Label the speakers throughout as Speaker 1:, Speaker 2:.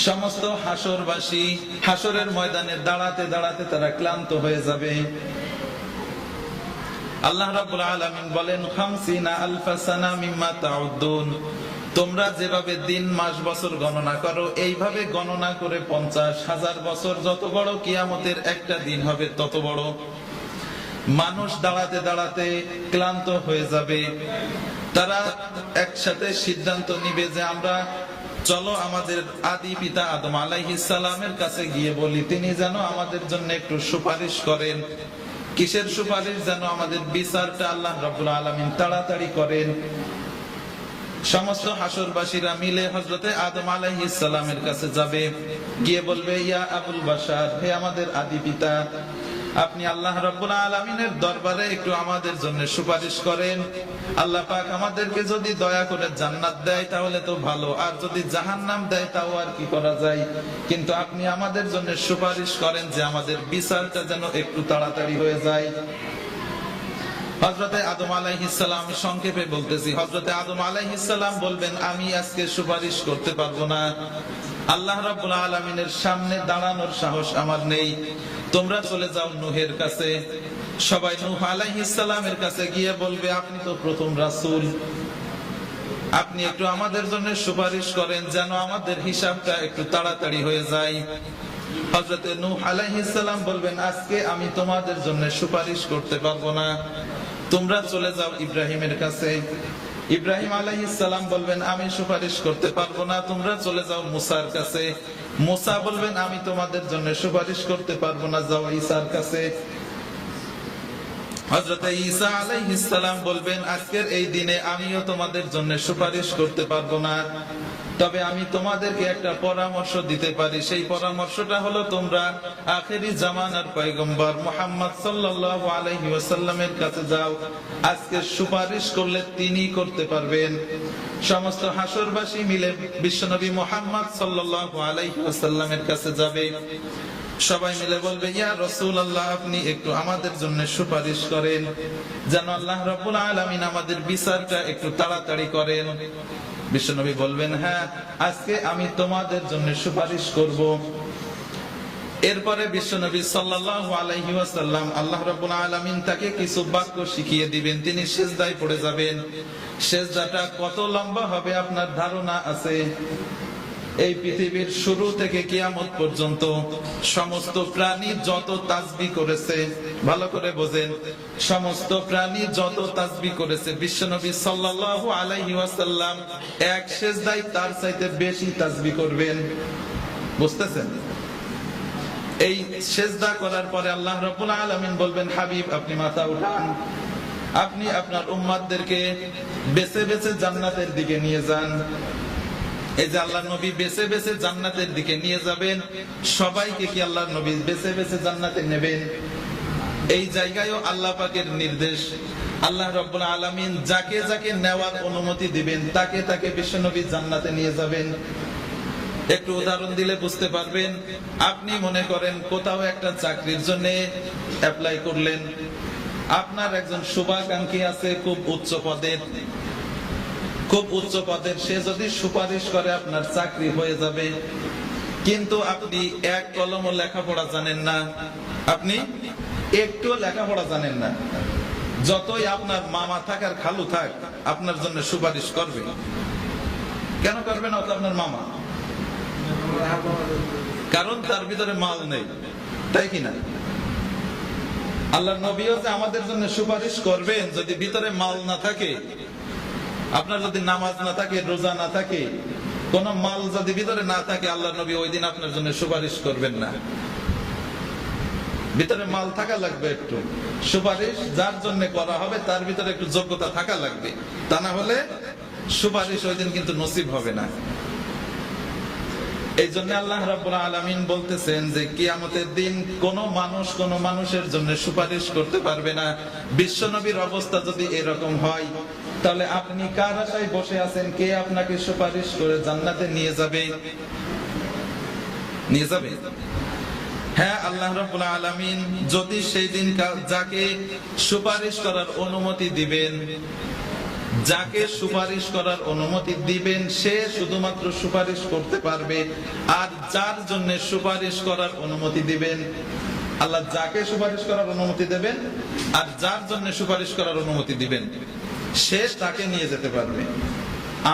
Speaker 1: সমস্ত হাসরবাসী হাসরের ময়দানে দাঁড়াতে দাঁড়াতে তারা ক্লান্ত হয়ে যাবে। আল্লাহ রাব্বুল আলামিন বলেন, 50 আলফা সানা মিম্মা তাউদ্দুন, তোমরা যেভাবে দিন মাস বছর গণনা করো এইভাবে গণনা করে 50,000 বছর, যত বড় কিয়ামতের একটা দিন হবে তত বড়। মানুষ দাঁড়াতে দাঁড়াতে ক্লান্ত হয়ে যাবে। তারা একসাথে সিদ্ধান্ত নিবে যে আমরা চলো আমাদের আদি পিতা আদম আলাইহিস সালামের কাছে গিয়ে বলি, তিনি যেন আমাদের জন্য একটু সুপারিশ করেন। কিসের সুপারিশ? যেন আমাদের বিচারটা আল্লাহ রাব্বুল আলামিন তাড়াতাড়ি করেন। সমস্ত হাসরবাসীরা মিলে হযরতে আদম আলাইহিস সালামের কাছে যাবে, গিয়ে বলবে, ইয়া আবুল বাশার, হে আমাদের আদি পিতা, আপনি আল্লাহ রাব্বুল আলামিনের দরবারে একটু আমাদের জন্য সুপারিশ করেন। আল্লাহ পাক আমাদেরকে যদি দয়া করে জান্নাত দেয় তাহলে তো ভালো, আর যদি জাহান্নাম দেয় তাও আর কি করা যায়, কিন্তু আপনি আমাদের জন্য সুপারিশ করেন যে আমাদের বিচারটা যেন একটু তাড়াতাড়ি হয়ে যায়। হযরতে আদম আলাইহিস সালাম, সংক্ষেপে বলতেছি, হযরতে আদম আলাইহিস সালাম বলবেন, আমি আজকে সুপারিশ করতে পারবো না, আল্লাহ রাব্বুল আলামিনের সামনে দাঁড়ানোর সাহস আমার নেই। তোমরা চলে যাও নূহের কাছে। সবাই নূহ আলাইহিস সালামের কাছে গিয়ে বলবে, আপনি তো প্রথম রাসূল, আপনি একটু আমাদের জন্য সুপারিশ করেন যেন আমাদের হিসাবটা একটু তাড়াতাড়ি হয়ে যায়। হযরতে নূহ আলাইহিস সালাম বলবেন, আজকে আমি তোমাদের জন্য সুপারিশ করতে পারবো না, তোমরা চলে যাও ইব্রাহিমের কাছে। ইব্রাহিম আলাইহিস সালাম বলবেন, আমি সুপারিশ করতে পারবো না, তোমরা চলে যাও মুসার কাছে। মুসা বলবেন, আমি তোমাদের জন্য সুপারিশ করতে পারবো না, যাও ঈসার কাছে। হযরতে ঈসা আলাইহিস সালাম বলবেন, আজকের এই দিনে আমিও তোমাদের জন্য সুপারিশ করতে পারবো না, তবে আমি তোমাদেরকে একটা পরামর্শ দিতে পারি। সেই পরামর্শটা হলো, তোমরা আখেরি জামানার পয়গম্বর মুহাম্মদ সাল্লাল্লাহু আলাইহি ওয়াসাল্লামের কাছে যাও, আজকে সুপারিশ করলে তিনি করতে পারবেন। সমস্ত হাসরবাসী মিলে বিশ্বনবী মুহাম্মদ সাল্লাল্লাহু আলাইহি ওয়াসাল্লামের কাছে যাবে। সবাই মিলে বলবে, ইয়া রাসূলুল্লাহ, আপনি একটু আমাদের জন্য সুপারিশ করেন যেন আল্লাহ রাব্বুল আলামিন আমাদের বিচারটা একটু তাড়াতাড়ি করেন। বিশ্বনবী বলবেন, হ্যাঁ, আজকে আমি তোমাদের জন্য সুপারিশ করব। এরপরে বিশ্বনবী সাল্লাল্লাহু আলাইহি ওয়াসাল্লাম, আল্লাহ রাব্বুল আলামিন তাকে কিছু বাক্য শিখিয়ে দিবেন, তিনি সিজদায় পড়ে যাবেন। সিজদাটা কত লম্বা হবে আপনার ধারণা আছে? এই পৃথিবীর শুরু থেকে কিয়ামত পর্যন্ত সমস্ত প্রাণী যত তাসবিহ করেছে, ভালো করে বোঝেন, সমস্ত প্রাণী যত তাসবিহ করেছে, বিশ্বনবী সাল্লাল্লাহু আলাইহি ওয়াসাল্লাম এক সিজদায় তার চাইতে বেশি তাসবিহ করবেন। বুঝতেছেন? এই সিজদা করার পরে আল্লাহ রাব্বুল আলামিন বলবেন, হাবিব, আপনি মাথা উঠান, আপনি আপনার উম্মতদেরকে বেছে বেছে জান্নাতের দিকে নিয়ে যান। এই যে আল্লাহর নবী বেছে বেছে জান্নাতের দিকে নিয়ে যাবেন, সবাইকে কি আল্লাহর নবী বেছে বেছে জান্নাতে নেবেন? এই জায়গায়ও আল্লাহ পাকের নির্দেশ, আল্লাহ রাব্বুল আলামিন যাকে যাকে নেওয়ার অনুমতি দিবেন তাকে তাকে বিশ্বনবী জান্নাতে নিয়ে যাবেন। একটু উদাহরণ দিলে বুঝতে পারবেন। আপনি মনে করেন কোথাও একটা চাকরির জন্য অ্যাপ্লাই করলেন, আপনার একজন শুভাকাঙ্ক্ষী আছে খুব উচ্চ পদের, সে যদি সুপারিশ করে আপনার চাকরি হয়ে যাবে, কিন্তু আপনি এক কলমও লেখাপড়া জানেন না, আপনি একটু লেখাপড়া জানেন না, যতই আপনার মামা থাক আর খালু থাক আপনার জন্য সুপারিশ করবে। কেন করবে না? আপনার মামা, কারণ তার ভিতরে মাল নেই, তাই কিনা? আল্লাহর নবীও যে আমাদের জন্য সুপারিশ করবেন যদি ভিতরে মাল না থাকে, আপনার যদি নামাজ না থাকে, রোজা না থাকে, কোন মাল যদি ভিতরে না থাকে, আল্লাহর নবী ওই দিন আপনার জন্য সুপারিশ করবেন না। ভিতরে মাল থাকা লাগবে, একটু সুপারিশ যার জন্য করা হবে তার ভিতরে একটু যোগ্যতা থাকা লাগবে, তা না হলে সুপারিশ ওই দিন কিন্তু নসিব হবে না। এই জন্য আল্লাহ রাব্বুল আলামিন বলতেছেন যে কিয়ামতের দিন কোন মানুষ কোন মানুষের জন্য সুপারিশ করতে পারবে না। বিশ্বনবীর অবস্থা যদি এরকম হয়, তাহলে আপনি কার আশায় বসে আছেন? কে আপনাকে সুপারিশ করে জান্নাতে নিয়ে যাবে? হ্যাঁ, আল্লাহ রাব্বুল আলামিন যদি সেই দিন যাকে সুপারিশ করার অনুমতি দিবেন, যাকে সুপারিশ করার অনুমতি দিবেন সে শুধুমাত্র সুপারিশ করতে পারবে, আর যার জন্য সুপারিশ করার অনুমতি দিবেন, আল্লাহ যাকে সুপারিশ করার অনুমতি দেবেন আর যার জন্য সুপারিশ করার অনুমতি দিবেন সে তাকে নিয়ে যেতে পারবে।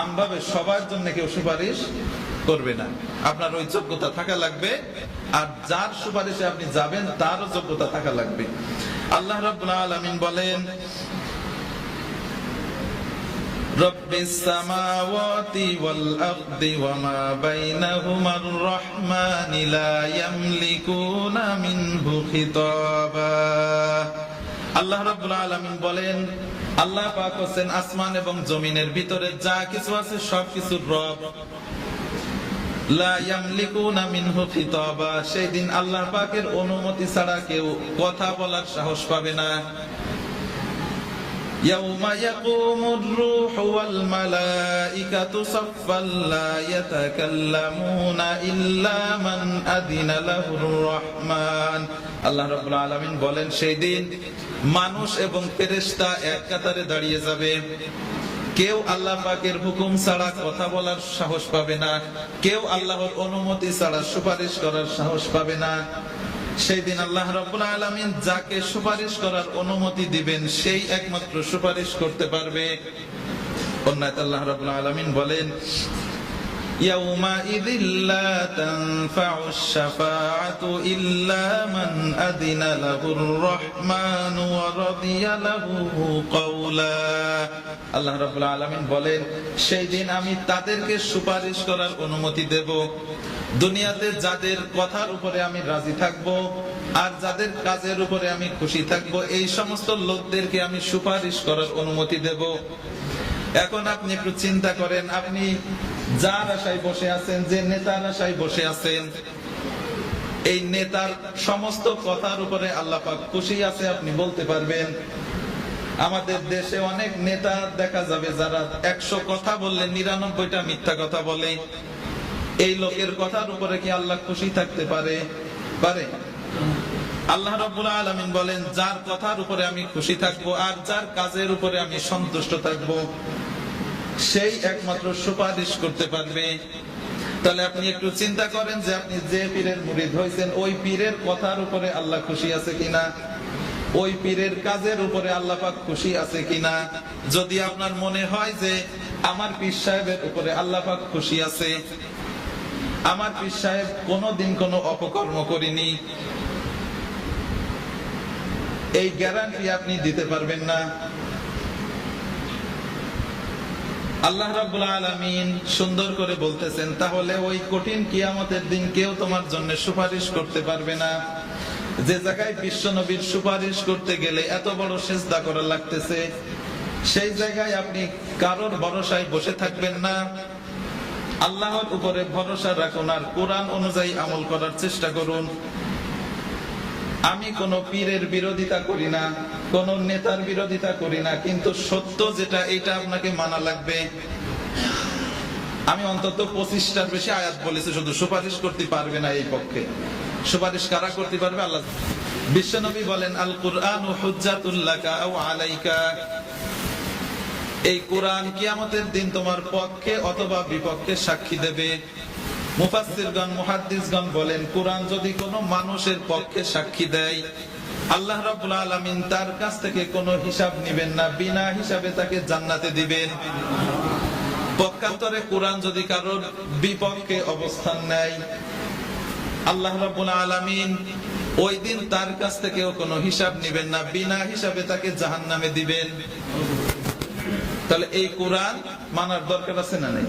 Speaker 1: আমভাবে সবার জন্য কেউ সুপারিশ করবে না। আপনার ওই যোগ্যতা থাকা লাগবে, আর যার সুপারিশে আপনি যাবেন তারও যোগ্যতা থাকা লাগবে। আল্লাহ রাব্বুল আলামিন বলেন, রব্বিস সামাওয়াতি ওয়াল আরদি ওয়া মা বাইনাহুমার রাহমানি লা ইয়ামলিকুনা মিনহু খিতাবা। আল্লাহ রাব্বুল আলামিন বলেন, আল্লাহ পাক হচ্ছেন আসমান এবং জমিনের ভিতরে যা কিছু আছে সবকিছুর রব। লা ইয়ামলিকুনা মিনহু খিতাবা, সেই দিন আল্লাহ পাকের অনুমতি ছাড়া কেউ কথা বলার সাহস পাবে না। ইয়াউমা ইয়াকুমুর রূহু ওয়াল মালাইকাতু সাফফান লা ইয়াতাকাল্লামুনা ইল্লা মান আযিনা লাহুর রহমান। আল্লাহ রাব্বুল আলামিন বলেন, সেই দিন মানুষ এবং ফেরেশতা এক কাতারে দাঁড়িয়ে যাবে, কেউ আল্লাহ পাকের হুকুম ছাড়া কথা বলার সাহস পাবে না, কেউ আল্লাহর অনুমতি ছাড়া সুপারিশ করার সাহস পাবে না। সেই দিন আল্লাহ রাব্বুল আলামিন যাকে সুপারিশ করার অনুমতি দিবেন সেই একমাত্র সুপারিশ করতে পারবে। অন্যথায় আল্লাহ রাব্বুল আলামিন বলেন, ইয়াউমা ইযিল লা তানফাউশ শাফাআতু ইল্লা মান আযিনা লাহুর রহমানু ওয়া রাদিয়া লাহু কাওলা। আল্লাহ রাব্বুল আলামিন বলেন, সেই দিন আমি তাদেরকে সুপারিশ করার অনুমতি দেব, দুনিয়াতে যাদের কথার উপরে আমি রাজি থাকব আর যাদের কাজের উপরে আমি খুশি থাকব, এই সমস্ত লোকদেরকে আমি সুপারিশ করার অনুমতি দেব। এখন আপনি একটু চিন্তা করেন, আপনি যার আশায় বসে আছেন, যে নেতার আশায় বসে আছেন, এই নেতার সমস্ত কথার উপরে আল্লাহ পাক খুশি আছে আপনি বলতে পারবেন? আমাদের দেশে অনেক নেতা দেখা যাবে যারা 100 কথা বললে 99টা মিথ্যা কথা বলে। এই লোকের কথার উপরে কি আল্লাহ খুশি থাকতে পারে? আল্লাহ রাব্বুল আলামিন বলেন, যার কথার উপরে আমি খুশি থাকবো আর যার কাজের উপরে আমি সন্তুষ্ট থাকবো সেই একমাত্র সুপারিশ করতে পারবে। তাহলে আপনি একটু চিন্তা করেন যে আপনি যে পীরের মুরিদ হয়েছেন ওই পীরের কথার উপরে আল্লাহ খুশি আছে কিনা, ওই পীরের কাজের উপরে আল্লাহ পাক খুশি আছে কিনা। যদি আপনার মনে হয় যে আমার পীর সাহেবের উপরে আল্লাহ পাক খুশি আছে, আমার পীর সাহেব কোনোদিন কোনো অপকর্ম করেনি, এই গ্যারান্টি আপনি দিতে পারবেন না। আল্লাহ রাব্বুল আলামিন সুন্দর করে বলতেছেন, তাহলে ওই কঠিন কিয়ামতের দিন কেউ তোমার জন্য সুপারিশ করতে পারবে না। যে জায়গায় বিশ্বনবীর সুপারিশ করতে গেলে এত বড় সিজদা করা লাগতেছে, সেই জায়গায় আপনি কারোর ভরসায় বসে থাকবেন না। আল্লাহর উপরে ভরসা রাখুন আর কোরআন অনুযায়ী আমল করার চেষ্টা করুন। আমি কোন পীরের বিরোধিতা করি না, কোন নেতার বিরোধিতা করি না, কিন্তু সত্য যেটা এটা আপনাকে মানা লাগবে। আমি অন্তত 25টার বেশি আয়াত বলেছি, শুধু সুপারিশ করতে পারবে না এই পক্ষে। সুপারিশ কারা করতে পারবে? আল্লাহ। বিশ্বনবী বলেন, আল কুরআনু হুজ্জাতুল লাকা আও আলাইকা। এই কোরআন কিয়ামতের দিন তোমার পক্ষে অথবা বিপক্ষে সাক্ষী দেবে। মুফাসসিরগণ মুহাদ্দিসগণ বলেন, কোরআন যদি কোনো মানুষের পক্ষে সাক্ষী দেয়, আল্লাহ রাব্বুল আলামিন তার কাছ থেকে কোনো হিসাব নেবেন না, বিনা হিসাবে তাকে জান্নাতে দিবেন। পক্ষান্তরে কোরআন যদি কারোর বিপক্ষে অবস্থান নেয়, আল্লাহ রাব্বুল আলামিন ওই দিন তার কাছ থেকেও কোনো হিসাব নেবেন না, বিনা হিসাবে তাকে জাহান্নামে দিবেন। তাহলে এই কোরআন মানার দরকার আছে না নাই?